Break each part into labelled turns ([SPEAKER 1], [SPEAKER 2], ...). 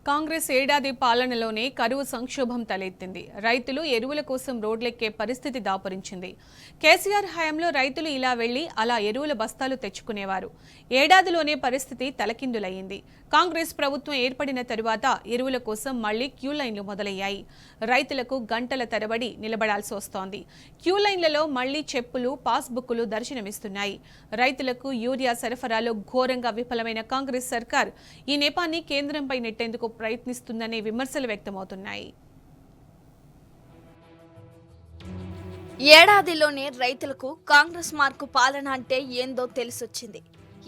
[SPEAKER 1] కాంగ్రెస్ ఏడాది పాలనలోనే కరువు సంక్షోభం తలెత్తింది. రైతులు ఎరువుల కోసం రోడ్లెక్కే పరిస్థితి దాపురించింది. కేసీఆర్ హయాంలో రైతులు ఇలా వెళ్లి అలా ఎరువుల బస్తాలు తెచ్చుకునేవారు. ఏడాదిలోనే పరిస్థితి తలకిందులయ్యింది. కాంగ్రెస్ ప్రభుత్వం ఏర్పడిన తరువాత ఎరువుల కోసం మళ్లీ క్యూ లైన్లు మొదలయ్యాయి. రైతులకు గంటల తరబడి నిలబడాల్సి వస్తోంది. క్యూ లైన్లలో మళ్లీ చెప్పులు, పాస్బుక్లు దర్శనమిస్తున్నాయి. రైతులకు యూరియా సరఫరాలో ఘోరంగా విఫలమైన కాంగ్రెస్ సర్కార్ ఈ నేపాన్ని కేంద్రంపై నెట్టేందుకు ప్రయత్నిస్తుందనే విమర్శలు వ్యక్తమవుతున్నాయి.
[SPEAKER 2] ఏడాదిలోనే రైతులకు కాంగ్రెస్ మార్కు పాలన అంటే ఏందో తెలిసొచ్చింది.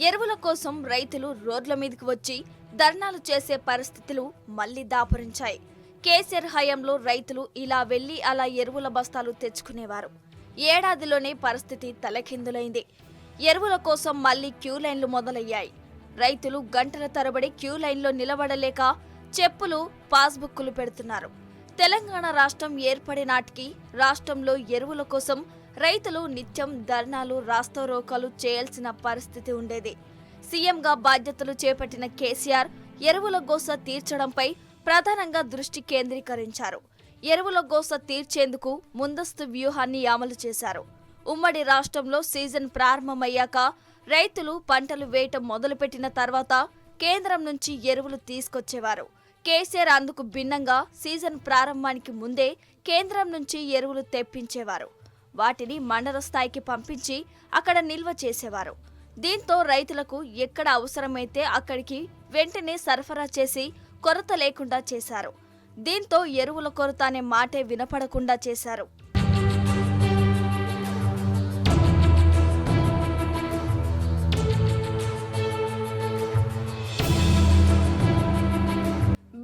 [SPEAKER 2] ఎరువుల కోసం రైతులు రోడ్ల మీదకి వచ్చి ధర్నాలు చేసే పరిస్థితులు మళ్లీ దాపురించాయి. కేసీఆర్ హయాంలో రైతులు ఇలా వెళ్లి అలా ఎరువుల బస్తాలు తెచ్చుకునేవారు. ఏడాదిలోనే పరిస్థితి తలకిందులైంది. ఎరువుల కోసం మళ్లీ క్యూ లైన్లు మొదలయ్యాయి. రైతులు గంటల తరబడి క్యూ లైన్లో నిలబడలేక చెప్పులు, పాస్బుక్లు పెడుతున్నారు. తెలంగాణ రాష్ట్రం ఏర్పడే నాటికి రాష్ట్రంలో ఎరువుల కోసం రైతులు నిత్యం ధర్నాలు, రాస్తారోకాలు చేయాల్సిన పరిస్థితి ఉండేది. సీఎంగా బాధ్యతలు చేపట్టిన కేసీఆర్ ఎరువుల గోస తీర్చడంపై ప్రధానంగా దృష్టి కేంద్రీకరించారు. ఎరువుల గోస తీర్చేందుకు ముందస్తు వ్యూహాన్ని అమలు చేశారు. ఉమ్మడి రాష్ట్రంలో సీజన్ ప్రారంభమయ్యాక రైతులు పంటలు వేయటం మొదలుపెట్టిన తర్వాత కేంద్రం నుంచి ఎరువులు తీసుకొచ్చేవారు. కేసీఆర్ అందుకు భిన్నంగా సీజన్ ప్రారంభానికి ముందే కేంద్రం నుంచి ఎరువులు తెప్పించేవారు. వాటిని మండల స్థాయికి పంపించి అక్కడ నిల్వ చేసేవారు. దీంతో రైతులకు ఎక్కడ అవసరమైతే అక్కడికి వెంటనే సరఫరా చేసి కొరత లేకుండా చేశారు. దీంతో ఎరువుల కొరత అనే మాటే వినపడకుండా చేశారు.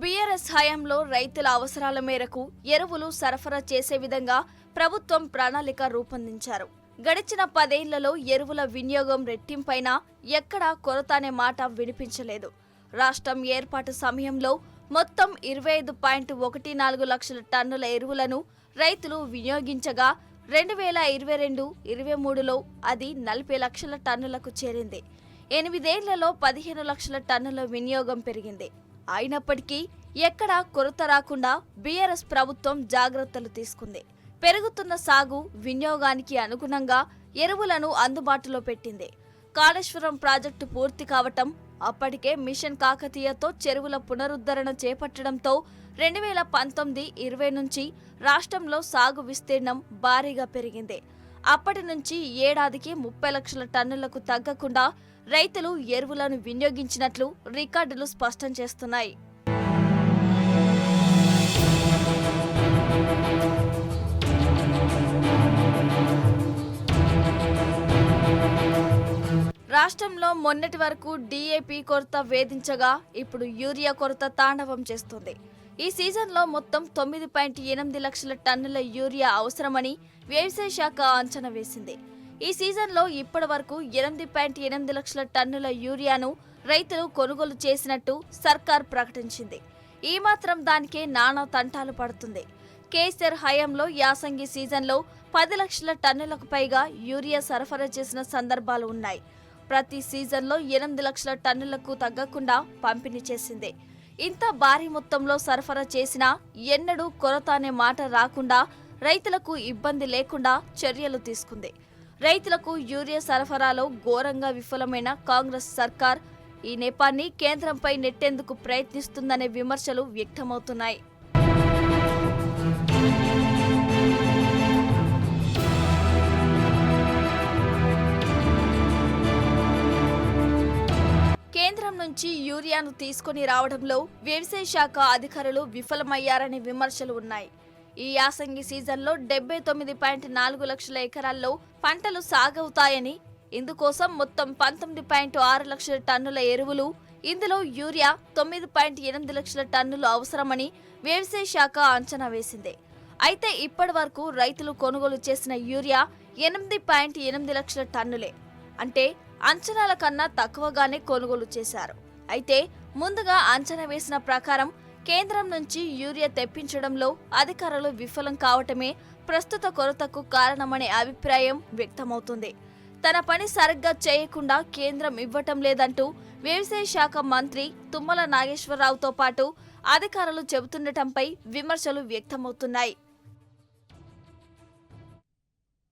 [SPEAKER 2] బీఆర్ఎస్ హయాంలో రైతుల అవసరాల మేరకు ఎరువులు సరఫరా చేసే విధంగా ప్రభుత్వం ప్రణాళిక రూపొందించారు. గడిచిన 10 ఏళ్లలో ఎరువుల వినియోగం రెట్టింపైనా ఎక్కడా కొరత అనే మాట వినిపించలేదు. రాష్ట్రం ఏర్పాటు సమయంలో మొత్తం 25.14 లక్షల టన్నుల ఎరువులను రైతులు వినియోగించగా 2022-23లో అది 40 లక్షల టన్నులకు చేరింది. 8 ఏళ్లలో 15 లక్షల టన్నుల వినియోగం పెరిగింది. అయినప్పటికీ ఎక్కడా కొరత రాకుండా బీఆర్ఎస్ ప్రభుత్వం జాగ్రత్తలు తీసుకుంది. పెరుగుతున్న సాగు, వినియోగానికి అనుగుణంగా ఎరువులను అందుబాటులో పెట్టింది. కాళేశ్వరం ప్రాజెక్టు పూర్తి కావటం, అప్పటికే మిషన్ కాకతీయతో చెరువుల పునరుద్ధరణ చేపట్టడంతో 2019-20 నుంచి రాష్ట్రంలో సాగు విస్తీర్ణం భారీగా పెరిగింది. అప్పటి నుంచి ఏడాదికి 30 లక్షల టన్నులకు తగ్గకుండా రైతులు ఎరువులను వినియోగించినట్లు రికార్డులు స్పష్టం చేస్తున్నాయి. రాష్ట్రంలో మొన్నటి వరకు డీఏపీ కొరత వేధించగా ఇప్పుడు యూరియా కొరత తాండవం చేస్తుంది. ఈ సీజన్లో మొత్తం 9.8 లక్షల టన్నుల యూరియా అవసరమని వ్యవసాయ శాఖ అంచనా వేసింది. ఈ సీజన్లో ఇప్పటి వరకు 8.8 లక్షల టన్నుల యూరియాను రైతులు కొనుగోలు చేసినట్టు సర్కార్ ప్రకటించింది. ఈ మాత్రం దానికే నానా తంటాలు పడుతుంది. కేసీఆర్ హయాంలో యాసంగి సీజన్లో 10 లక్షల టన్నులకు పైగా యూరియా సరఫరా చేసిన సందర్భాలు ఉన్నాయి. ప్రతి సీజన్లో 8 లక్షల టన్నులకు తగ్గకుండా పంపిణీ చేసింది. ఇంత భారీ మొత్తంలో సరఫరా చేసినా ఎన్నడూ కొరత అనే మాట రాకుండా రైతులకు ఇబ్బంది లేకుండా చర్యలు తీసుకుంది. రైతులకు యూరియా సరఫరాలో ఘోరంగా విఫలమైన కాంగ్రెస్ సర్కార్ ఈ నేపాన్ని కేంద్రంపై నెట్టేందుకు ప్రయత్నిస్తుందనే విమర్శలు వ్యక్తమవుతున్నాయి. కేంద్రం నుంచి యూరియాను తీసుకుని రావడంలో వ్యవసాయ శాఖ అధికారులు విఫలమయ్యారనే విమర్శలు ఉన్నాయి. ఈ యాసంగి సీజన్లో 79.4 లక్షల ఎకరాల్లో పంటలు సాగవుతాయని, ఇందుకోసం మొత్తం 19.6 లక్షల టన్నుల ఎరువులు, ఇందులో యూరియా 9.8 లక్షల టన్నులు అవసరమని వ్యవసాయ శాఖ అంచనా వేసింది. అయితే ఇప్పటి వరకు రైతులు కొనుగోలు చేసిన యూరియా 8.8 లక్షల టన్నులే. అంటే అంచనాల కన్నా తక్కువగానే కొనుగోలు చేశారు. అయితే ముందుగా అంచనా వేసిన ప్రకారం కేంద్రం నుంచి యూరియా తెప్పించడంలో అధికారులు విఫలం కావటమే ప్రస్తుత కొరతకు కారణమనే అభిప్రాయం వ్యక్తమవుతుంది. తన పని సరిగ్గా చేయకుండా కేంద్రం ఇవ్వటం లేదంటూ వ్యవసాయ శాఖ మంత్రి తుమ్మల నాగేశ్వరరావుతో పాటు అధికారులు చెబుతుండటంపై విమర్శలు వ్యక్తమవుతున్నాయి.